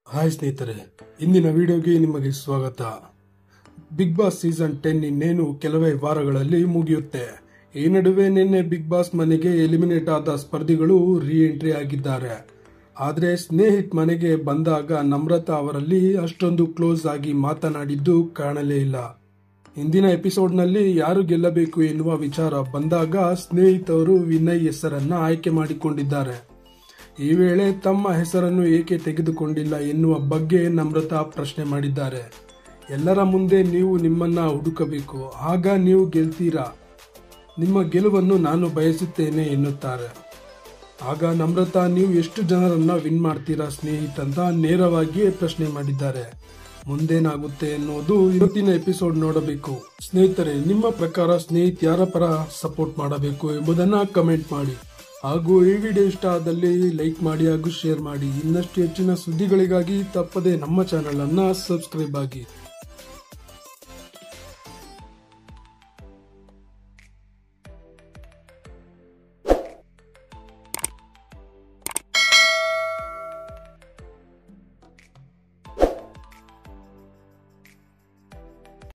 Hi ಸ್ನೇಹಿತರೆ, ಇಂದಿನ ವಿಡಿಯೋಗೆ ನಿಮಗೆ ಸ್ವಾಗತ. ಬಿಗ್ ಬಾಸ್ ಸೀಸನ್ 10 ಇನ್ನೇನು ಕೆಲವೇ ವಾರಗಳಲ್ಲಿ ಮುಗಿಯುತ್ತೆ. ಈ ನಡುವೆ ನಿನ್ನೆ ಬಿಗ್ ಬಾಸ್ ಮನೆಗೆ ಎಲಿಮಿನೇಟ್ ಆದ ಸ್ಪರ್ಧಿಗಳು ರೀ ಎಂಟ್ರಿ ಆಗಿದ್ದಾರೆ. ಆದರೆ ಸ್ನೇಹಿತ್ ಮನೆಗೆ ಬಂದಾಗ ನಮ್ರತಾ ಅವರಲ್ಲಿ ಅಷ್ಟೊಂದು ಕ್ಲೋಸ್ ಆಗಿ ಮಾತನಾಡಿದ್ದು ಕಾಣಲೇ ಇಲ್ಲ. ಇಂದಿನ ಎಪಿಸೋಡ್ನಲ್ಲಿ ಯಾರು ಗೆಲ್ಲಬೇಕು ಎನ್ನುವ ವಿಚಾರ ಬಂದಾಗ ಸ್ನೇಹಿತ್ ಅವರು ವಿನಯ್ ಹೆಸರನ್ನ ಆಯ್ಕೆ ಮಾಡಿಕೊಂಡಿದ್ದಾರೆ. ಈ ವೇಳೆ ತಮ್ಮ ಹೆಸರನ್ನು ಏಕೆ ತೆಗೆದುಕೊಂಡಿಲ್ಲ ಎನ್ನುವ ಬಗ್ಗೆ ನಮ್ರತಾ ಪ್ರಶ್ನೆ ಮಾಡಿದ್ದಾರೆ. ಎಲ್ಲರ ಮುಂದೆ ನೀವು ನಿಮ್ಮನ್ನ ಹುಡುಕಬೇಕು, ಆಗ ನೀವು ಗೆಲ್ತೀರಾ. ನಿಮ್ಮ ಗೆಲುವನ್ನು ನಾನು ಬಯಸುತ್ತೇನೆ ಎನ್ನುತ್ತಾರೆ. ಆಗ ನಮ್ರತಾ, ನೀವು ಎಷ್ಟು ಜನರನ್ನ ವಿನ್ ಮಾಡ್ತೀರಾ ಸ್ನೇಹಿತ್ ಅಂತ ನೇರವಾಗಿಯೇ ಪ್ರಶ್ನೆ ಮಾಡಿದ್ದಾರೆ. ಮುಂದೇನಾಗುತ್ತೆ ಎನ್ನುವುದು ಇವತ್ತಿನ ಎಪಿಸೋಡ್ ನೋಡಬೇಕು. ಸ್ನೇಹಿತರೆ, ನಿಮ್ಮ ಪ್ರಕಾರ ಸ್ನೇಹಿತ್ ಯಾರ ಪರ ಸಪೋರ್ಟ್ ಮಾಡಬೇಕು ಎಂಬುದನ್ನ ಕಮೆಂಟ್ ಮಾಡಿ. ಹಾಗೂ ಈ ವಿಡಿಯೋ ಇಷ್ಟ ಆದಲ್ಲಿ ಲೈಕ್ ಮಾಡಿ ಹಾಗೂ ಶೇರ್ ಮಾಡಿ. ಇನ್ನಷ್ಟು ಹೆಚ್ಚಿನ ಸುದ್ದಿಗಳಿಗಾಗಿ ತಪ್ಪದೆ ನಮ್ಮ ಚಾನೆಲ್ ಅನ್ನ ಸಬ್ಸ್ಕ್ರೈಬ್ ಆಗಿ.